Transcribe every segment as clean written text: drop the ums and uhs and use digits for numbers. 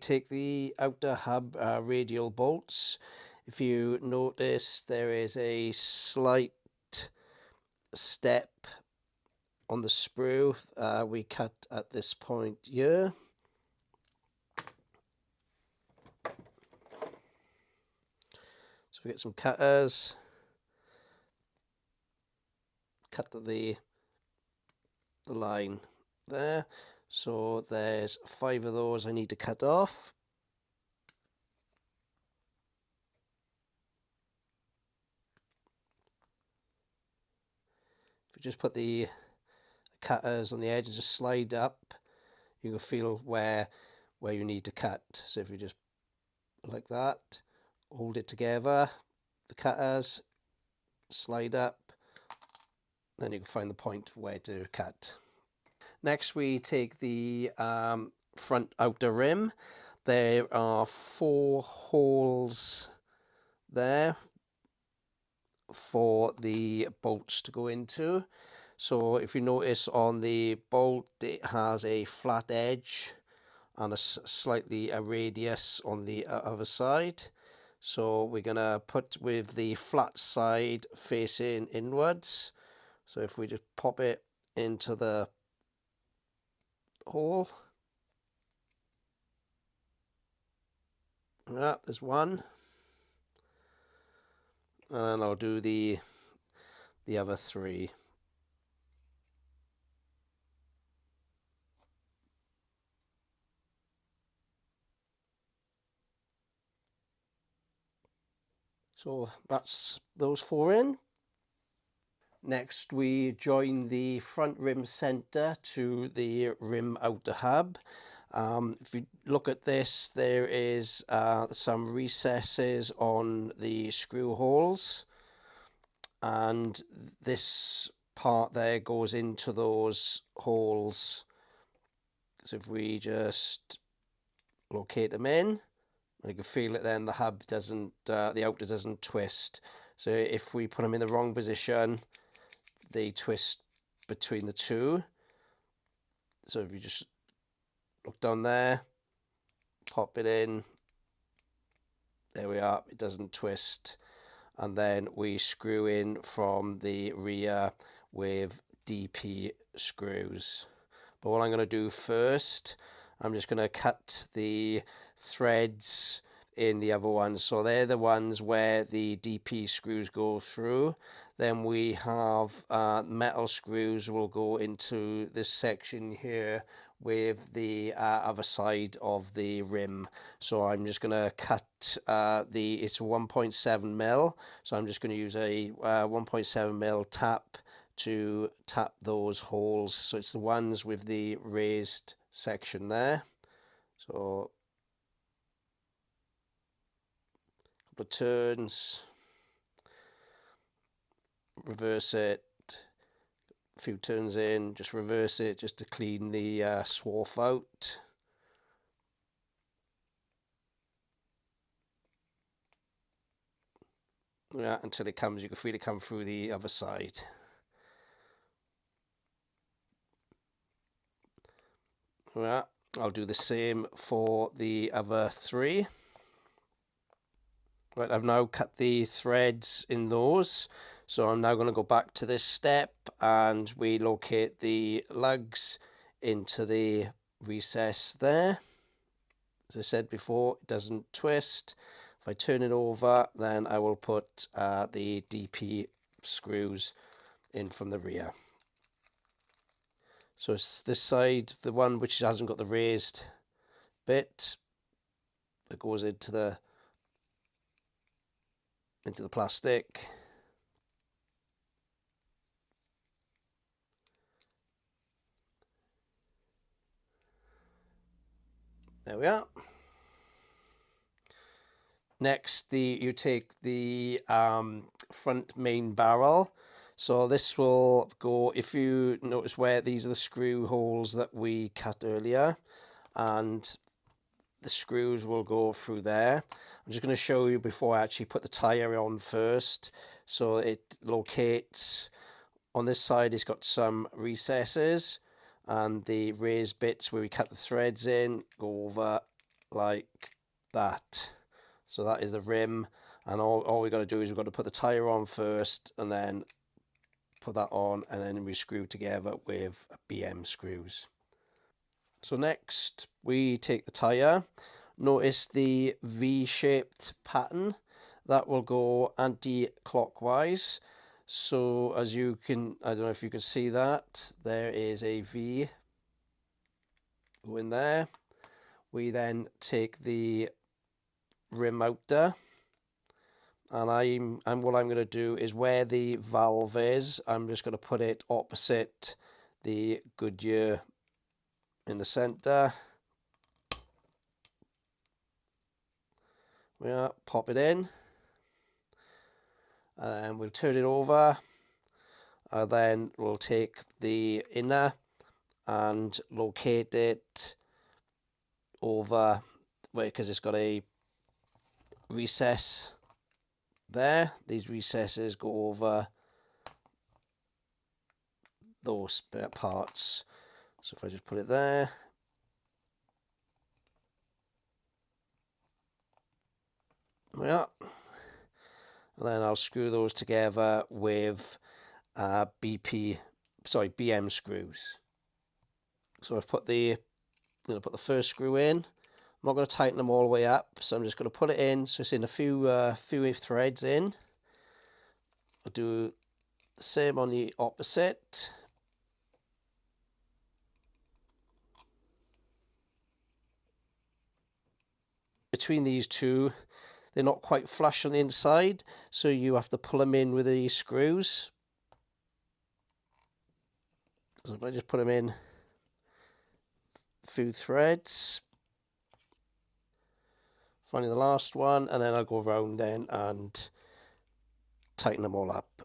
take the outer hub radial bolts. If you notice, there is a slight step on the sprue. We cut at this point here. So we get some cutters, cut the line there. So there's 5 of those I need to cut off. If you just put the cutters on the edge and just slide up, you can feel where you need to cut. So if you just like that, hold it together, the cutters, slide up, then you can find the point where to cut. Next we take the front outer rim. There are 4 holes there for the bolts to go into. So if you notice on the bolt, it has a flat edge and slightly a radius on the other side. So we're gonna put with the flat side facing inwards. So if we just pop it into the hole, yeah, there's one, and I'll do the other 3. So that's those 4 in. Next we join the front rim center to the rim outer hub. If you look at this, there is some recesses on the screw holes, and this part there goes into those holes. So if we just locate them in, you can feel it then, the hub doesn't, the outer doesn't twist. So if we put them in the wrong position, they twist between the 2. So if you just look down there, pop it in, there we are, it doesn't twist. And then we screw in from the rear with DP screws. But what I'm going to do first, I'm just going to cut the threads in the other ones. So they're the ones where the DP screws go through. Then we have metal screws will go into this section here with the other side of the rim. So I'm just going to cut it's 1.7 mil. So I'm just going to use a 1.7 mil tap to tap those holes. So it's the ones with the raised section there. So a couple of turns, reverse it, a few turns in, just reverse it just to clean the swarf out. Yeah, until it comes, you can feel it come through the other side. Yeah, I'll do the same for the other 3. Right, I've now cut the threads in those. So I'm now going to go back to this step and we locate the lugs into the recess there. As I said before, it doesn't twist. If I turn it over, then I will put the DP screws in from the rear. So it's this side, the one which hasn't got the raised bit that goes into the plastic. There we are. Next, you take the front main barrel. So this will go, if you notice where these are the screw holes that we cut earlier, and the screws will go through there. I'm just going to show you before I actually put the tyre on first. So it locates, on this side it's got some recesses, and the raised bits where we cut the threads in go over like that. So that is the rim, and all we got to do is we've got to put the tyre on first and then put that on, and then we screw together with BM screws. So next we take the tyre. Notice the V-shaped pattern that will go anti-clockwise. So as you can, I don't know if you can see that, there is a V in there. We then take the rim outer, and what I'm going to do is where the valve is, I'm just going to put it opposite the Goodyear in the center. Yeah, pop it in, and we'll turn it over, and then we'll take the inner and locate it over where, because it's got a recess there. These recesses go over those spare parts. So if I just put it there, yeah, and then I'll screw those together with BM screws. So I've put I'm going to put the first screw in. I'm not going to tighten them all the way up, so I'm just going to put it in so it's in a few threads in. I'll do the same on the opposite. Between these two, they're not quite flush on the inside, so you have to pull them in with these screws. So if I just put them in a few threads, finding the last one, and then I'll go around then and tighten them all up.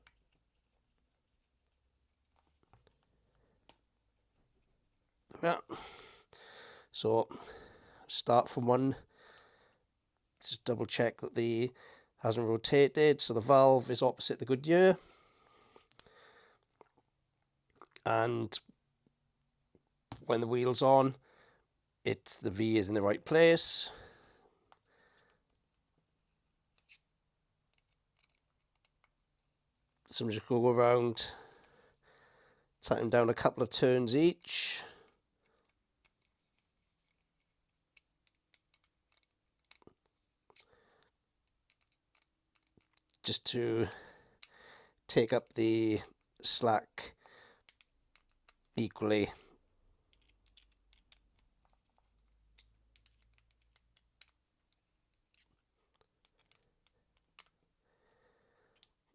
Yeah. So start from one, just double check that the hasn't rotated, so the valve is opposite the Goodyear, and when the wheel's on, the V is in the right place. So I'm just going to go around, tighten down a couple of turns each. Just to take up the slack equally.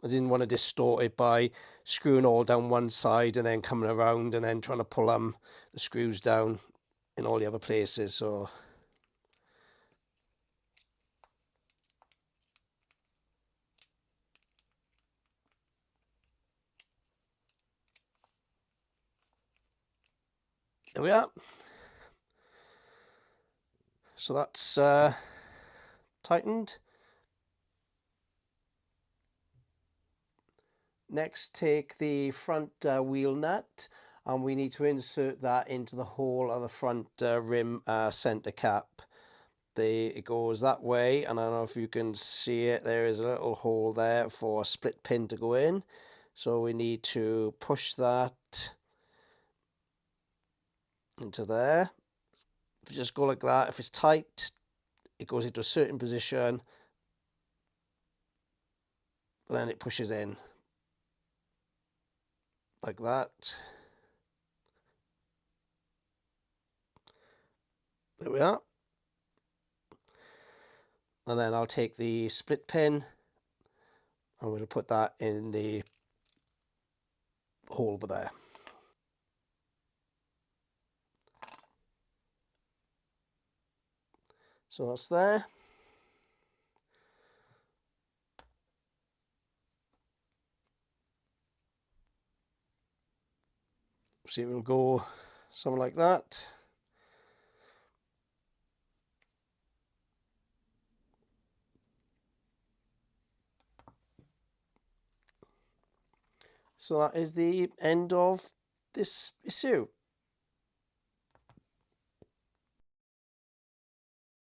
I didn't want to distort it by screwing all down one side and then coming around and then trying to pull the screws down in all the other places. So there we are. So that's tightened. Next, take the front wheel nut, and we need to insert that into the hole of the front rim center cap. It goes that way, and I don't know if you can see it, there is a little hole there for a split pin to go in. So we need to push that into there. If you just go like that, if it's tight, it goes into a certain position, then it pushes in like that. There we are. And then I'll take the split pin and we'll put that in the hole over there. So that's there. See, it will go something like that. So that is the end of this issue.